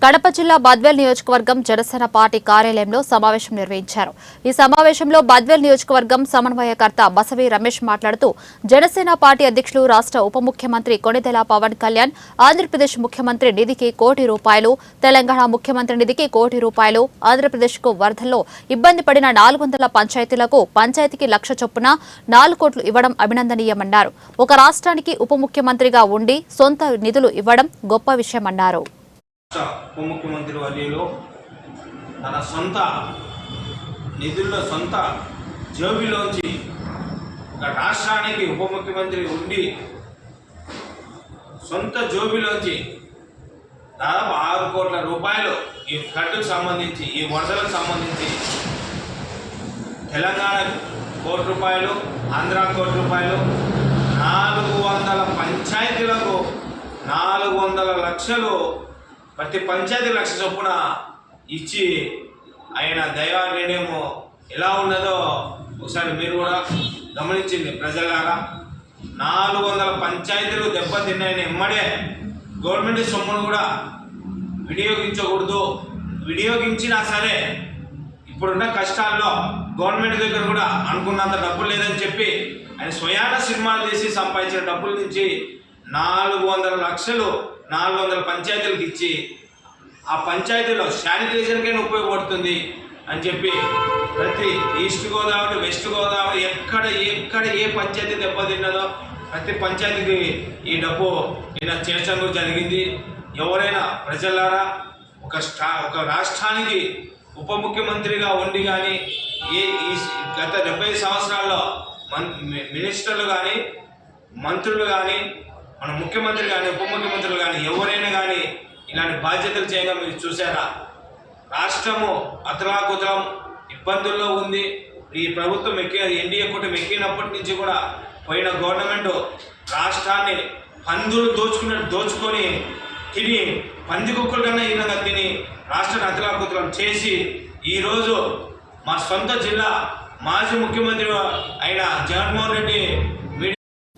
కడప జిల్లా బద్వేల్ నియోజకవర్గం జనసేన పార్టీ కార్యాలయంలో సమావేశం నిర్వహించారు. ఈ సమావేశంలో బద్వేల్ నియోజకవర్గం సమన్వయకర్త బసవి రమేష్ మాట్లాడుతూ జనసేన పార్టీ అధ్యక్షులు రాష్ట్ర ఉప ముఖ్యమంత్రి కొణిదెల పవన్ కళ్యాణ్ ఆంధ్రప్రదేశ్ ముఖ్యమంత్రి నిధికి ₹1 కోటి, తెలంగాణ ముఖ్యమంత్రి నిధికి ₹1 కోటి, ఆంధ్రప్రదేశ్కు వరదల్లో ఇబ్బంది పడిన 400 పంచాయతీలకు పంచాయతీకి ₹1,00,000 చొప్పున 4 కోట్లు ఇవ్వడం అభినందనీయమన్నారు. ఒక రాష్ట్రానికి ఉప ముఖ్యమంత్రిగా ఉండి సొంత నిధులు ఇవ్వడం గొప్ప విషయమన్నారు. ఉప ముఖ్యమంత్రి వర్యులు తన సొంత నిధుల్లో సొంత జేబులోంచి ఒక రాష్ట్రానికి ఉప ముఖ్యమంత్రి ఉండి సొంత జేబులోంచి దాదాపు ₹6 కోట్ల ఈ ఫ్లడ్కు సంబంధించి, ఈ వరదలకు సంబంధించి తెలంగాణ ₹1 కోటి, ఆంధ్ర ₹1 కోటి, 400 పంచాయతీలకు 400 లక్షలు, ప్రతి పంచాయతీ ₹1,00,000 చొప్పున ఇచ్చి ఆయన దైవ నిర్ణయం ఎలా ఉన్నదో ఒకసారి మీరు కూడా గమనించింది ప్రజలారా. 400 పంచాయతీలు దెబ్బతిన్నాయని ఎమ్మడే గవర్నమెంట్ సొమ్మును కూడా వినియోగించకూడదు, వినియోగించినా సరే ఇప్పుడున్న కష్టాల్లో గవర్నమెంట్ దగ్గర కూడా అనుకున్నంత డబ్బులు లేదని చెప్పి ఆయన స్వయాన సినిమాలు తీసి సంపాదించిన డబ్బుల నుంచి 400 లక్షలు 400 పంచాయతీలకు ఇచ్చి ఆ పంచాయతీలో శానిటైజర్కైనా ఉపయోగపడుతుంది అని చెప్పి ప్రతి ఈస్ట్ గోదావరి, వెస్ట్ గోదావరి ఎక్కడ ఏ పంచాయతీ దెబ్బతిన్నదో ప్రతి పంచాయతీకి ఈ డబ్బు ఈయన చేర్చడం జరిగింది. ఎవరైనా ప్రజలారా ఒక రాష్ట్రానికి ఉప ముఖ్యమంత్రిగా ఉండి కానీ గత 70 సంవత్సరాల్లో మినిస్టర్లు కానీ, మంత్రులు కానీ, మన ముఖ్యమంత్రి కానీ, ఉప ముఖ్యమంత్రులు కానీ ఎవరైనా కానీ ఇలాంటి బాధ్యతలు చేయగా మీరు చూసారా? రాష్ట్రము అతలాకుతలం ఇబ్బందుల్లో ఉంది. ఈ ప్రభుత్వం ఎన్డీఏ కూటమి ఎక్కినప్పటి నుంచి కూడా పోయిన గవర్నమెంట్ రాష్ట్రాన్ని పందులు దోచుకొని తిని పంది కుక్కల కన్నా ఈయనగా తిని రాష్ట్రాన్ని అతలాకుతలం చేసి ఈరోజు మా సొంత జిల్లా మాజీ ముఖ్యమంత్రి అయిన జగన్మోహన్ రెడ్డి